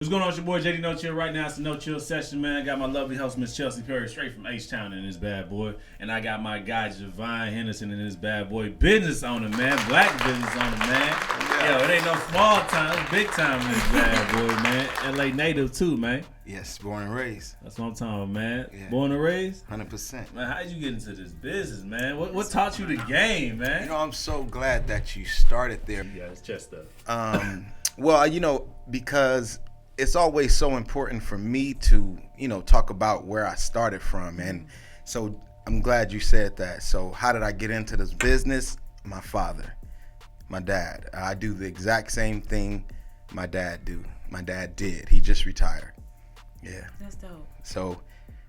What's going on? It's your boy JD No Chill. Right now it's a No Chill session, man. I got my lovely host, Miss Chelsea Perry, straight from H-Town in this bad boy. And I got my guy, Jovon Henderson, in this bad boy. Business owner, man. Black business owner, man. Yo, it ain't no small time. It's big time in this bad boy, man. LA native, too, man. Yes, born and raised. That's what I'm talking about, man. Yeah. Born and raised? 100%. Man, how'd you get into this business, man? What taught you the game, man? You know, I'm so glad that you started there. Yeah, it's chest up. Well, because it's always so important for me to, talk about where I started from. And so I'm glad you said that. So how did I get into this business? My father, my dad. I do the exact same thing my dad did. He just retired. Yeah. That's dope. So,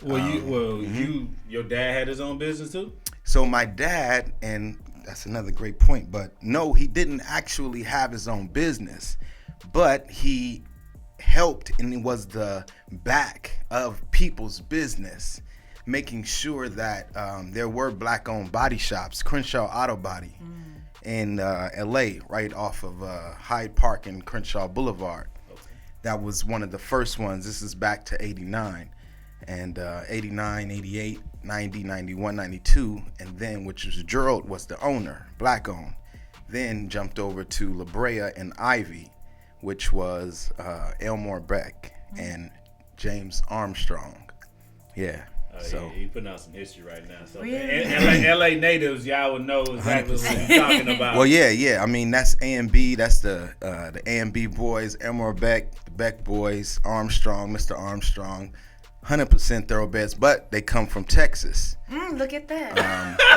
your dad had his own business too? So my dad, and that's another great point, but no, he didn't actually have his own business, but he helped and was the back of people's business, making sure that there were black-owned body shops, Crenshaw Auto Body in LA, right off of Hyde Park and Crenshaw Boulevard. Okay. That was one of the first ones. This is back to 89. And 89, 88, 90, 91, 92, and then, which was Gerald was the owner, black owned. Then jumped over to La Brea and Ivy, which was Elmore Beck and James Armstrong. Yeah. So he putting out some history right now. So really? LA natives, y'all would know exactly what he's talking about. Well, yeah. I mean, that's A&B. That's the A&B boys, Elmore Beck, the Beck boys, Armstrong, Mr. Armstrong. 100% thoroughbreds, but they come from Texas. Look at that.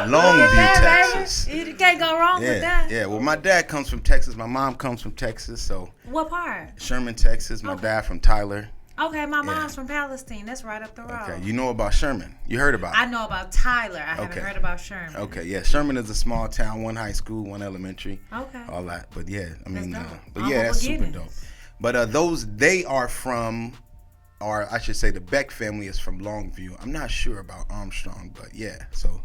Longview, Texas. Baby. You can't go wrong with that. Yeah, well, my dad comes from Texas. My mom comes from Texas, so. What part? Sherman, Texas. My dad from Tyler. Okay, my mom's from Palestine. That's right up the road. Okay, you know about Sherman. You heard about it. I know about Tyler. I haven't heard about Sherman. Okay, yeah. Sherman is a small town, one high school, one elementary. Okay. All that. But yeah, I mean, that's super dope. But they are from, or I should say the Beck family is from Longview. I'm not sure about Armstrong, but yeah, so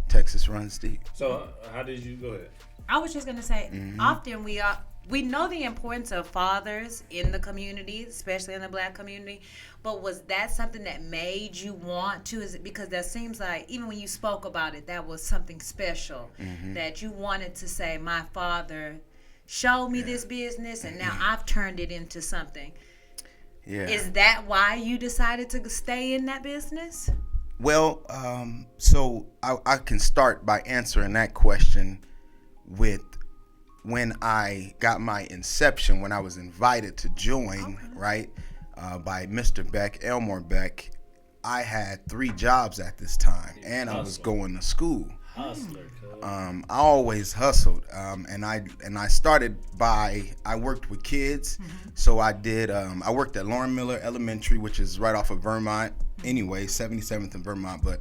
Texas runs deep. So how did you go ahead? I was just going to say, often we know the importance of fathers in the community, especially in the black community, but was that something that made you want to? Is it because that seems like, even when you spoke about it, that was something special, that you wanted to say, my father showed me this business and now I've turned it into something. Yeah. Is that why you decided to stay in that business? Well, so I can start by answering that question with when I got my inception, when I was invited to join, right, by Mr. Beck, Elmore Beck. I had 3 jobs at this time, and I was going to school. Hustler, I always hustled, and I started I worked with kids, so I did. I worked at Lauren Miller Elementary, which is right off of Vermont, anyway, 77th and Vermont. But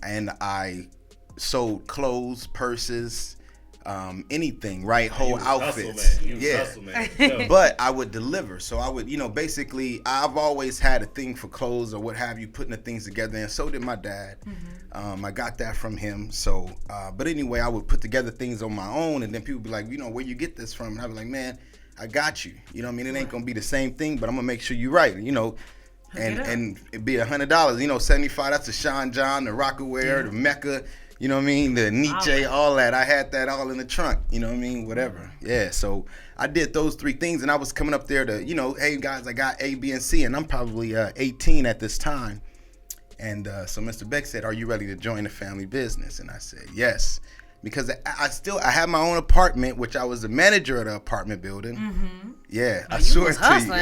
and I sold clothes, purses, anything, right? Whole outfits. Hustle, man. But I would deliver. So I would, basically, I've always had a thing for clothes or what have you, putting the things together, and so did my dad. I got that from him. So, but anyway, I would put together things on my own, and then people would be like, where you get this from? And I'd be like, man, I got you. You know what I mean? It ain't gonna be the same thing, but I'm gonna make sure you're right. And it'd be $100. $75. That's the Sean John, the Rockaware, the Mecca. You know what I mean? The Nietzsche, all that. I had that all in the trunk. You know what I mean? Whatever. Yeah, so I did those 3 things, and I was coming up there to, hey, guys, I got A, B, and C, and I'm probably 18 at this time. And so Mr. Beck said, are you ready to join the family business? And I said, yes. Because I had my own apartment, which I was the manager of the apartment building. Yeah, I swear to you.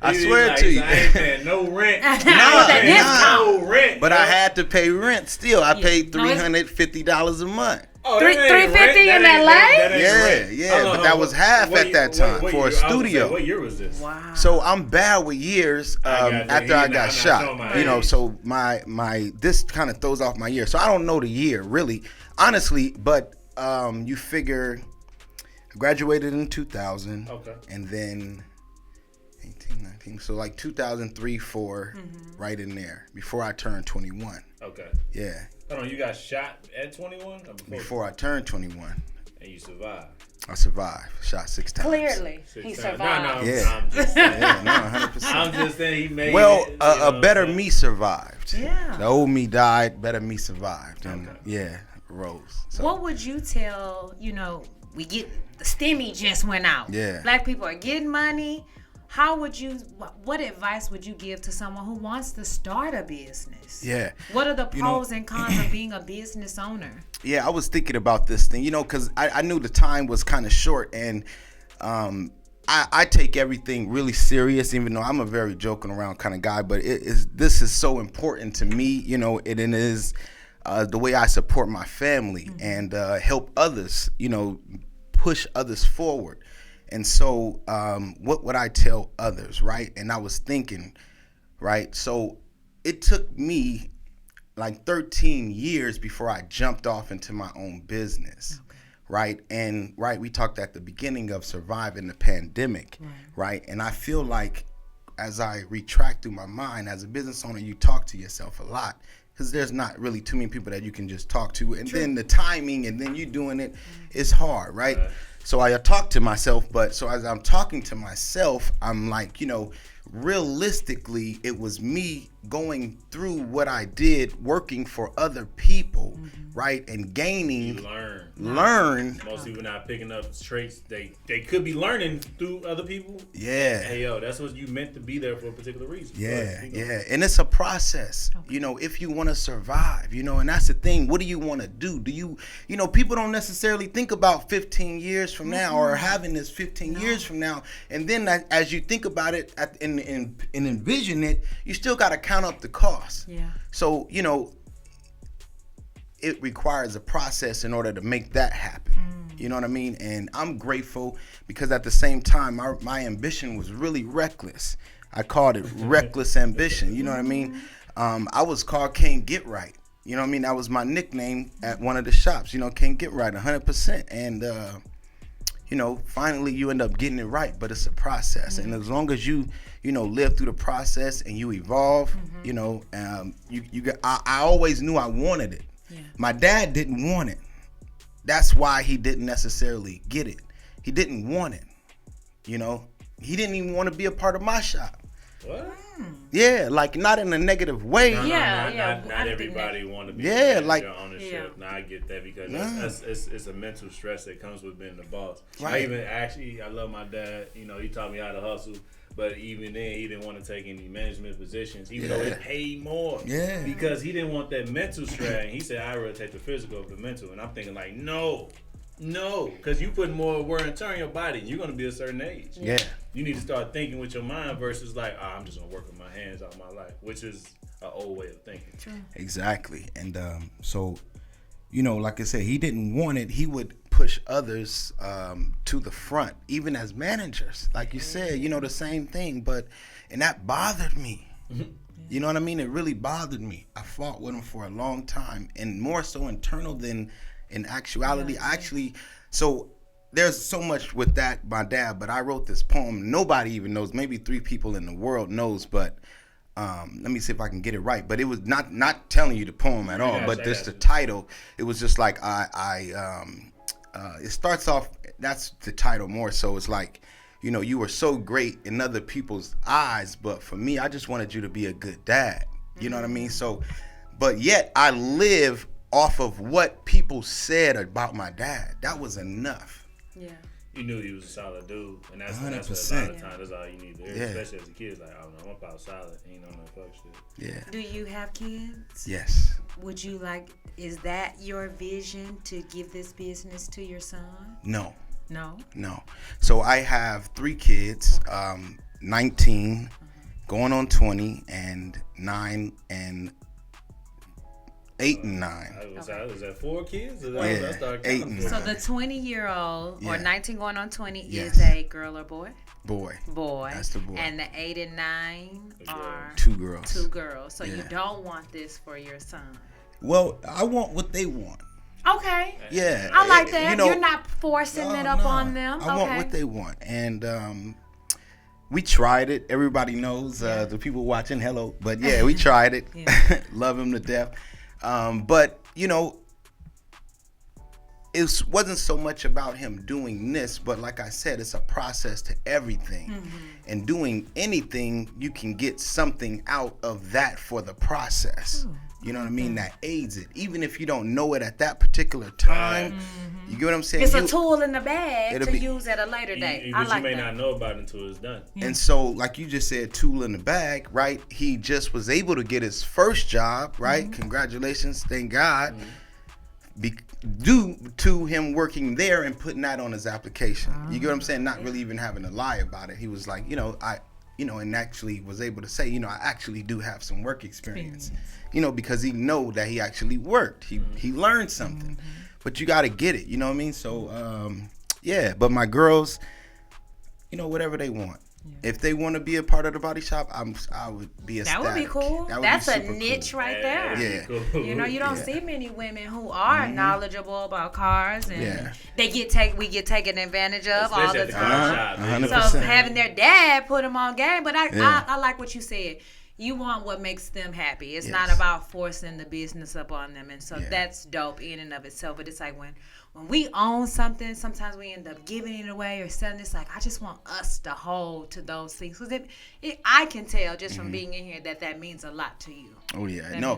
I swear to you. I ain't paying no rent. No rent. But I had to pay rent still. I paid $350 a month. Oh, $350 in LA? Yeah. But that was half at that time for a studio. What year was this? Wow. So I'm bad with years after I got shot. So my this kind of throws off my year. So I don't know the year really, honestly. But you figure, I graduated in 2000. Okay. And then 18, 19. So like 2003, 4, right in there before I turned 21. Okay. Yeah. Hold on, you got shot at 21? Before I turned 21. And you survived? I survived. Shot 6 times. Clearly, he survived. Yeah. I'm just saying. Yeah, no, 100%. I'm just saying he made Well, it. a better me survived. Yeah. The old me died. Better me survived. And yeah, rose. So. What would you tell, we get, the stimmy just went out. Yeah. Black people are getting money. What advice would you give to someone who wants to start a business? Yeah. What are the pros and cons of being a business owner? Yeah, I was thinking about this thing, because I knew the time was kind of short, and I take everything really serious, even though I'm a very joking around kind of guy. But this is so important to me, it is the way I support my family and help others, push others forward. And so what would I tell others, right? And I was thinking, right? So it took me like 13 years before I jumped off into my own business, right? And we talked at the beginning of surviving the pandemic, right? And I feel like as I retract through my mind, as a business owner, you talk to yourself a lot, because there's not really too many people that you can just talk to. And then the timing and then you doing it is hard, right? So I talk to myself, but so as I'm talking to myself, I'm like, realistically, it was me going through what I did, working for other people, right? And gaining, learn. Most people not picking up traits they could be learning through other people. Yeah. Hey, yo, that's what you meant to be there for a particular reason. Yeah. And it's a process, if you want to survive, and that's the thing. What do you want to do? Do you, people don't necessarily think about 15 years from now or having this 15 years from now. And then as you think about it and envision it, you still got to count up the cost. Yeah. So, it requires a process in order to make that happen. You know what I mean? And I'm grateful because at the same time, my ambition was really reckless. I called it reckless ambition. You know what I mean? I was called Can't Get Right. You know what I mean? That was my nickname at one of the shops. Can't Get Right 100%. And, finally you end up getting it right, but it's a process. And as long as you live through the process and you evolve, I always knew I wanted it. Yeah. My dad didn't want it. That's why he didn't necessarily get it. He didn't want it. He didn't even want to be a part of my shop. What? Yeah, like not in a negative way. Not everybody want to be like ownership. Yeah. Now I get that because it's a mental stress that comes with being the boss. Right. I love my dad. He taught me how to hustle. But even then, he didn't want to take any management positions, even though it paid more. Yeah. Because he didn't want that mental strain. He said, I'd rather take the physical over the mental. And I'm thinking like, no. Because you put more wear and tear on your body. And you're going to be a certain age. Yeah. You need to start thinking with your mind versus like, I'm just going to work with my hands all my life, which is an old way of thinking. True. Exactly. And so, like I said, he didn't want it. He would push others to the front, even as managers, like you said, the same thing. And that bothered me. You know what I mean? It really bothered me. I fought with him for a long time, and more so internal than in actuality. So there's so much with that, my dad, but I wrote this poem. Nobody even knows. Maybe 3 people in the world knows, but let me see if I can get it right. But it was not telling you the poem at all, but just the title. It was just like it starts off, that's the title more so. It's like, you were so great in other people's eyes, but for me, I just wanted you to be a good dad. You know what I mean? So, but yet I live off of what people said about my dad. That was enough. Yeah. You knew he was a solid dude, and that's 100%. A lot of times that's all you need to hear, especially as a kid. Like, I don't know, I'm about solid. Ain't no fuck shit. Yeah. Do you have kids? Yes. Would you is that your vision to give this business to your son? No. No? No. So I have 3 kids, 19, going on 20, and 9 and 8 and 9. Was that 4 kids? Or yeah, 8 and 9. So the 20-year-old or 19 going on 20 yes. is a girl or boy? Boy. That's the boy. And the 8 and 9 are 2 girls. 2 girls. So you don't want this for your son? Well, I want what they want. Okay. Yeah. I like that. You're not forcing it up on them. I want what they want. And we tried it. Everybody knows, the people watching, hello. But yeah, we tried it. Love him to death. But, it wasn't so much about him doing this, but like I said, it's a process to everything. And doing anything, you can get something out of that for the process. You know what I mean? That aids it. Even if you don't know it at that particular time, you get what I'm saying? It's a tool in the bag to use at a later date. I like you may that. not know about it until it's done. And so, like you just said, tool in the bag, right? He just was able to get his first job, right? Congratulations, thank God. Due to him working there and putting that on his application. You get what I'm saying? Not really even having to lie about it. He was like, and actually was able to say, I actually do have some work experience. Because he know that he actually worked. He learned something. But you got to get it, you know what I mean? So, but my girls, whatever they want. If they want to be a part of the body shop, I would be ecstatic. That would be cool. That's a niche right there. Yeah. Cool. You don't see many women who are knowledgeable about cars, and we get taken advantage of all the time. So having their dad put them on game, but I like what you said. You want what makes them happy. It's not about forcing the business up on them, and so that's dope in and of itself. But it's like when we own something, sometimes we end up giving it away or selling. It's like I just want us to hold to those things, because I can tell just from being in here that means a lot to you. Oh yeah, that no.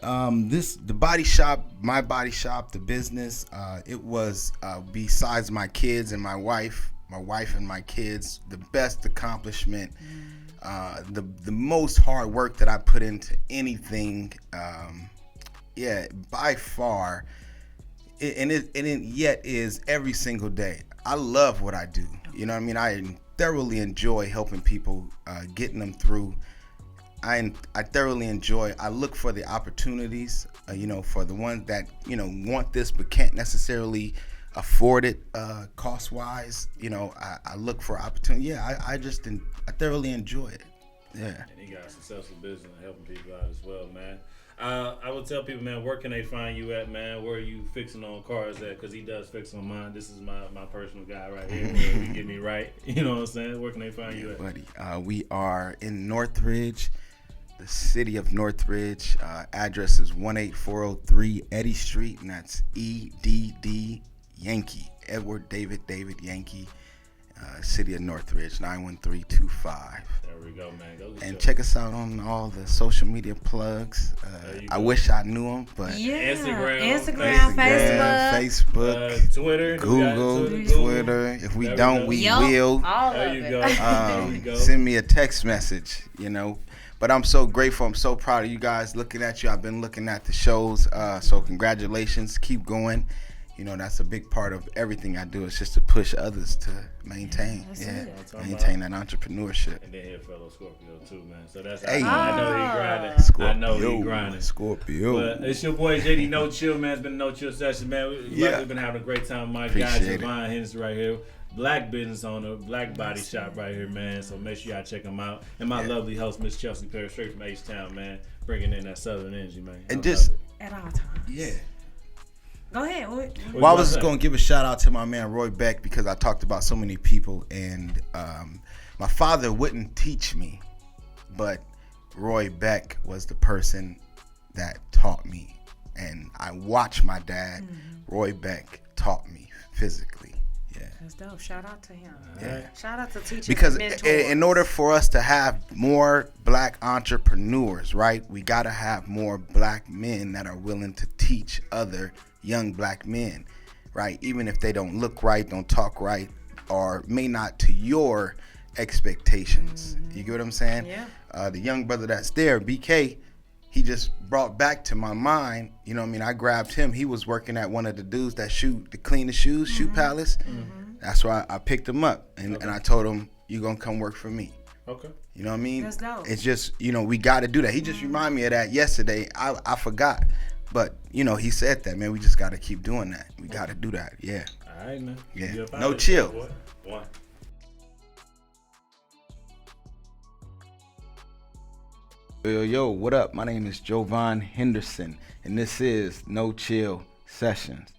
The body shop, my body shop, the business. It was besides my kids and my wife and my kids, the best accomplishment. The most hard work that I put into anything, by far, and it yet is every single day. I love what I do. You know what I mean? I thoroughly enjoy helping people, getting them through. I thoroughly enjoy. I look for the opportunities, for the ones that want this but can't necessarily afford it cost wise. I look for opportunity. I thoroughly enjoy it. Yeah. And he got a successful business and helping people out as well, man. I would tell people, man, where can they find you at, man? Where are you fixing on cars at? Because he does fix on mine. This is my personal guy right here. Where he get me right. You know what I'm saying? Where can they find you at? Buddy, we are in Northridge, the city of Northridge. Address is 18403 Eddy Street, and that's EDD Yankee, Edward David Yankee, city of Northridge, 91325. There we go, man. And check us out on all the social media plugs. I wish I knew them, but Instagram, Facebook, Twitter, Google, Twitter. If we don't, we will. There you go. Send me a text message, But I'm so grateful. I'm so proud of you guys. Looking at you, I've been looking at the shows. So congratulations. Keep going. That's a big part of everything I do. It's just to push others to maintain, maintain that entrepreneurship. And then here, fellow Scorpio too, man. So that's hey. I know he grinding. Scorpio, I know he grinding. Scorpio. But it's your boy JD No Chill, man. It's been a No Chill session, man. We've been having a great time. My guy Jovon Henderson right here. Black business owner, black body shop right here, man. So make sure y'all check him out. And my lovely host, Miss Chelsea Perry, straight from H-Town, man. Bringing in that southern energy, man. And just at all times. Yeah. Go ahead. Well, I was just going to give a shout out to my man Roy Beck, because I talked about so many people, and my father wouldn't teach me, but Roy Beck was the person that taught me, and I watched my dad, Roy Beck, taught me physically. Yeah, that's dope. Shout out to him. Yeah, shout out to teachers. Because and mentors. In order for us to have more black entrepreneurs, right, we got to have more black men that are willing to teach other young black men, right? Even if they don't look right, don't talk right, or may not to your expectations. You get what I'm saying? Yeah. The young brother that's there, BK, he just brought back to my mind, you know what I mean? I grabbed him. He was working at one of the dudes that clean the shoes, Shoe Palace. That's why I picked him up, and I told him, you gonna come work for me. Okay. You know what I mean? That's dope. It's just, we got to do that. He just reminded me of that yesterday. I forgot. But, he said that, man, we just got to keep doing that. We got to do that. Yeah. All right, man. Yeah. No chill. One. Yo, what up? My name is Jovon Henderson, and this is No Chill Sessions.